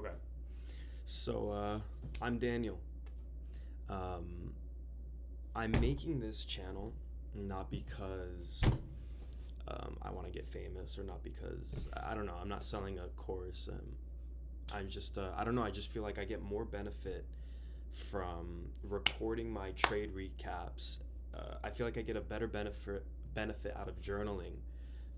Okay. So, I'm Daniel. Um, I'm making this channel not because I want to get famous or not because, I don't know, I'm not selling a course. I don't know, I just feel like I get more benefit from recording my trade recaps. I feel like I get a better benefit out of journaling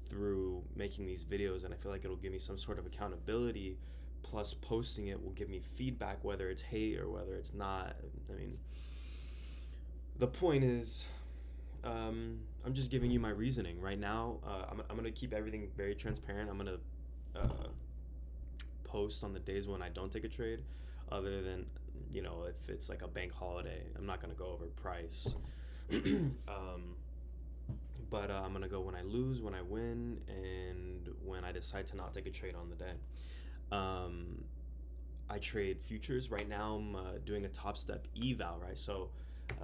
through making these videos, and I feel like it'll give me some sort of accountability. Plus, posting it will give me feedback, whether it's hate or whether it's not. I mean, the point is, I'm just giving you my reasoning right now. I'm gonna keep everything very transparent. I'm gonna uh, post on the days when I don't take a trade, other than if it's like a bank holiday. I'm not gonna go over price. um, but I'm gonna go when I lose, when I win, and when I decide to not take a trade on the day. Um, I trade futures right now. I'm doing a Top Step eval, right? So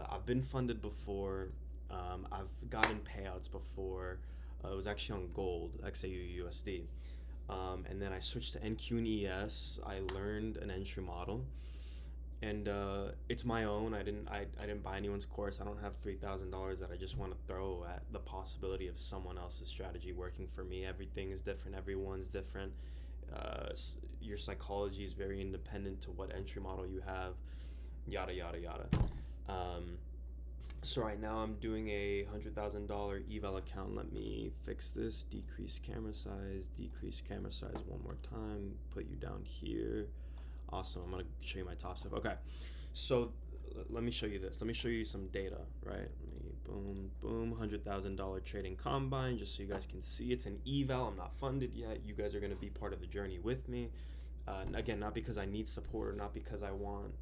I've been funded before. I've gotten payouts before. It was actually on gold, XAU USD. And then I switched to NQ and ES. I learned an entry model, and it's my own. I didn't buy anyone's course. I don't have $3,000 that I just want to throw at the possibility of someone else's strategy working for me. Everything is different. Everyone's different. Your psychology is very independent to what entry model you have. Yada yada yada. Um, so right now I'm doing a $100,000 eval account. Let me fix this. Decrease camera size. Decrease camera size one more time. Put you down here. Awesome. I'm gonna show you my top stuff. Okay. So let me show you this. Let me show you some data. Right. Let me boom boom. $100,000 trading combine. Just so you guys can see, it's an eval. I'm not funded yet. You guys are gonna be part of the journey with me. Again, not because I need support or not because I want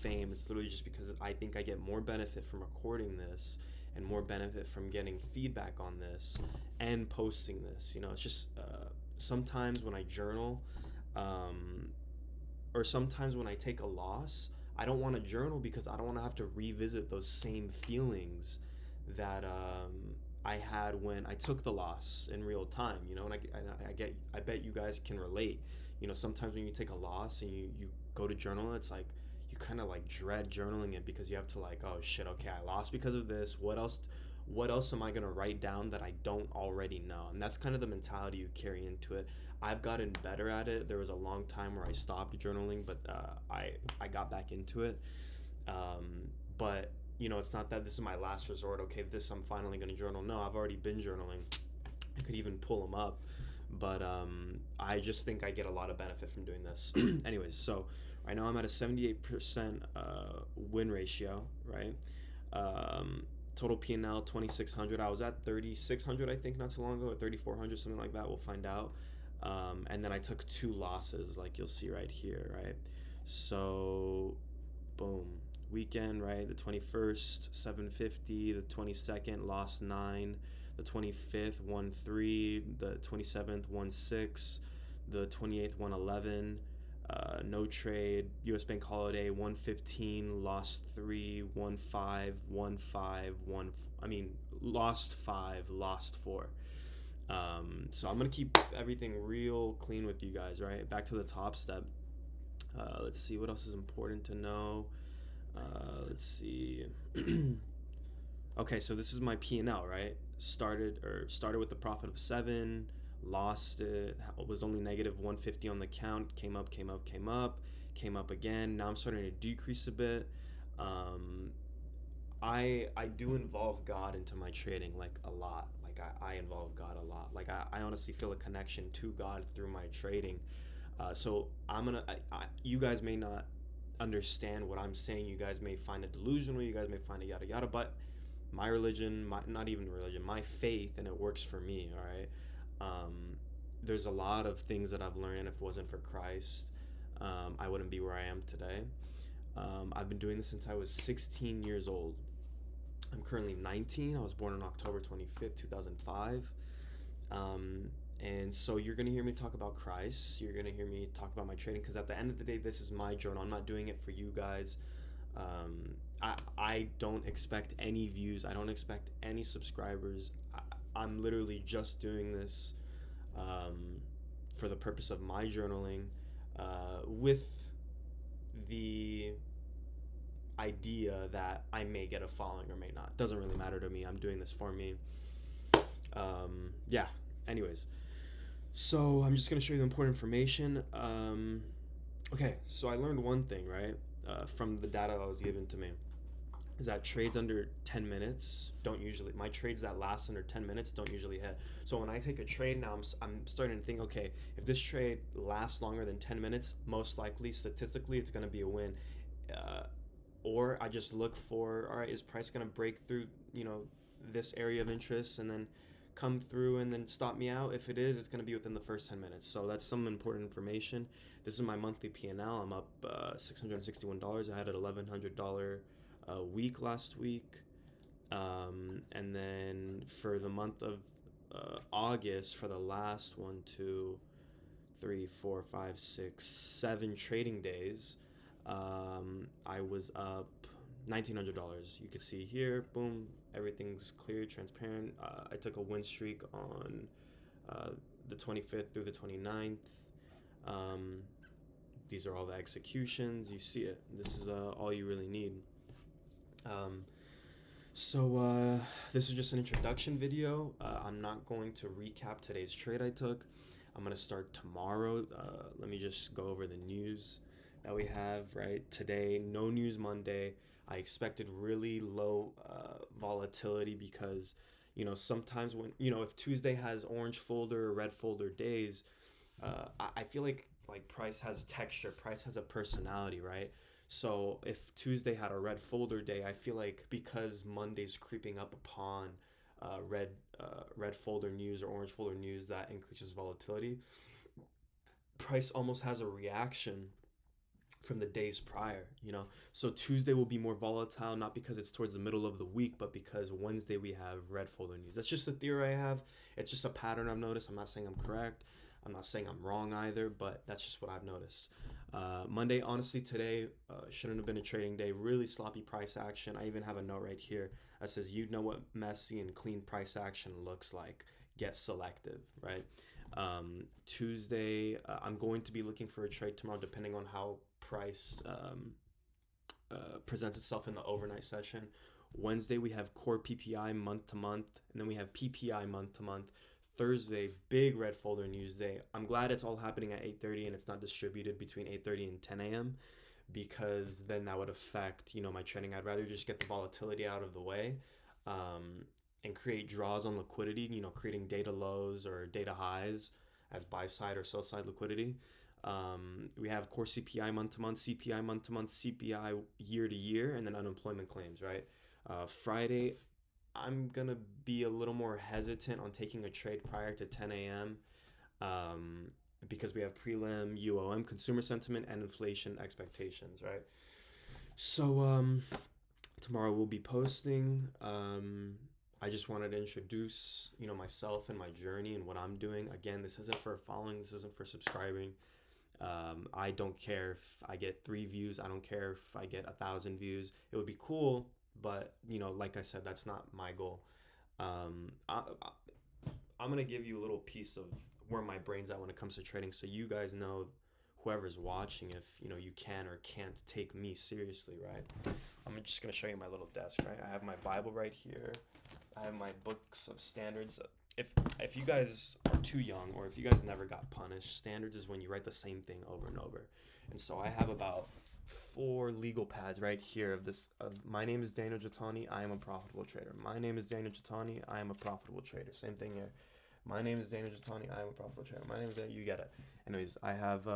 fame. It's literally just because I think I get more benefit from recording this and more benefit from getting feedback on this and posting this. It's just sometimes when I journal, or sometimes when I take a loss, I don't want to journal because I don't want to have to revisit those same feelings that I had when I took the loss in real time. And I bet you guys can relate. Sometimes when you take a loss and you go to journal, it's like you kind of like dread journaling it because you have to like, oh shit, okay, I lost because of this. What else am I going to write down that I don't already know? And that's kind of the mentality you carry into it. I've gotten better at it. There was a long time where I stopped journaling, but I got back into it. But it's not that this is my last resort. Okay, this I'm finally going to journal. No, I've already been journaling. I could even pull them up, but I just think I get a lot of benefit from doing this. Anyways, so right now I'm at a 78% win ratio, right? Total P&L 2,600. I was at 3,600, I think, not too long ago, or 3,400, something like that. We'll find out. And then I took two losses, like you'll see right here, right? So, boom. Weekend, right? The 21st, 750. The 22nd, lost 9. The 25th, won 3. The 27th, won 6. The 28th, won 11. No trade. US Bank holiday, 115, lost 3, won 5, won 5, lost 5, lost 4. So I'm gonna keep everything real clean with you guys, right? Back to the Top Step. Let's see what else is important to know. Let's see. Okay, so this is my P&L, right? Started with the profit of 7, lost it, was only negative 150 on the count, came up again. Now I'm starting to decrease a bit. I do involve God into my trading, like a lot. Like I involve God a lot. Like I honestly feel a connection to God through my trading. So you guys may not understand what I'm saying. You guys may find it delusional. You guys may find it yada yada. But my religion, not even religion, my faith, and it works for me. All right. There's a lot of things that I've learned. If it wasn't for Christ, I wouldn't be where I am today. I've been doing this since I was 16 years old. I'm currently 19. I was born on October 25th, 2005. And so you're going to hear me talk about Christ. You're going to hear me talk about my trading because at the end of the day, this is my journal. I'm not doing it for you guys. I don't expect any views. I don't expect any subscribers. I'm literally just doing this for the purpose of my journaling with the idea that I may get a following or may not. Doesn't really matter to me. I'm doing this for me. Yeah. Anyways, so I'm just gonna show you the important information. Okay, so I learned one thing, right, from the data that was given to me, is that trades under 10 minutes don't usually, my trades that last under 10 minutes don't usually hit. So when I take a trade now, I'm starting to think, okay, if this trade lasts longer than 10 minutes, most likely statistically it's going to be a win. Or I just look for, all right, is price going to break through, this area of interest and then come through and then stop me out? If it is, it's going to be within the first 10 minutes. So that's some important information. This is my monthly P&L. I'm up $661. I had an $1,100 week last week, and then for the month of August, for the last 1, 2, 3, 4, 5, 6, 7 trading days, I was up $1,900. You can see here, boom, everything's clear, transparent. I took a win streak on the 25th through the 29th. These are all the executions. You see it. This is all you really need. So this is just an introduction video. I'm not going to recap today's trade I took. I'm going to start tomorrow. Let me just go over the news that we have, right? Today, no news Monday. I expected really low volatility because, sometimes when, if Tuesday has orange folder or red folder days, I feel like price has texture, price has a personality, right? So if Tuesday had a red folder day, I feel like because Monday's creeping up upon red folder news or orange folder news that increases volatility, price almost has a reaction from the days prior, So Tuesday will be more volatile, not because it's towards the middle of the week, but because Wednesday we have red folder news. That's just a theory I have. It's just a pattern I've noticed. I'm not saying I'm correct. I'm not saying I'm wrong either, but that's just what I've noticed. Monday, honestly, today shouldn't have been a trading day. Really sloppy price action. I even have a note right here that says, you know what messy and clean price action looks like. Get selective, right? Tuesday, I'm going to be looking for a trade tomorrow depending on how price presents itself in the overnight session. Wednesday, we have core PPI month to month, and then we have PPI month to month. Thursday, big red folder news day. I'm glad it's all happening at 8:30 and it's not distributed between 8:30 and 10 a.m. because then that would affect, my trading. I'd rather just get the volatility out of the way and create draws on liquidity, creating data lows or data highs as buy side or sell side liquidity. We have core CPI month to month, CPI month to month, CPI year to year, and then unemployment claims, right? Friday, I'm going to be a little more hesitant on taking a trade prior to 10 a.m. Because we have prelim, UOM, consumer sentiment, and inflation expectations, right? So tomorrow we'll be posting. I just wanted to introduce, myself and my journey and what I'm doing. Again, this isn't for following. This isn't for subscribing. I don't care if I get 3 views. I don't care if I get 1,000 views. It would be cool. But, like I said, that's not my goal. I'm going to give you a little piece of where my brain's at when it comes to trading so you guys know, whoever's watching, if, you can or can't take me seriously, right? I'm just going to show you my little desk, right? I have my Bible right here. I have my books of standards. If you guys are too young or if you guys never got punished, standards is when you write the same thing over and over. And so I have about 4 legal pads right here of this. My name is Daniel Jatani. I am a profitable trader. My name is Daniel Jatani. I am a profitable trader. Same thing here. My name is Daniel Jatani. I am a profitable trader. My name is Daniel. You get it. Anyways, I have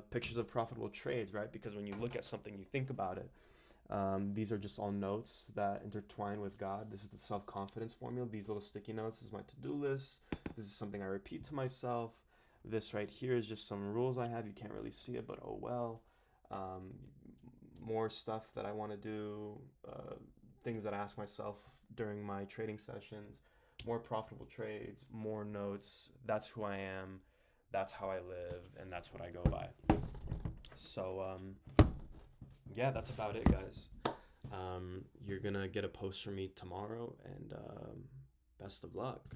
pictures of profitable trades, right? Because when you look at something, you think about it. These are just all notes that intertwine with God. This is the self-confidence formula. These little sticky notes is my to-do list. This is something I repeat to myself. This right here is just some rules I have. You can't really see it, but oh well. More stuff that I want to do, things that I ask myself during my trading sessions, more profitable trades, more notes. That's who I am. That's how I live, and that's what I go by. So, yeah, that's about it, guys. You're going to get a post from me tomorrow, and best of luck.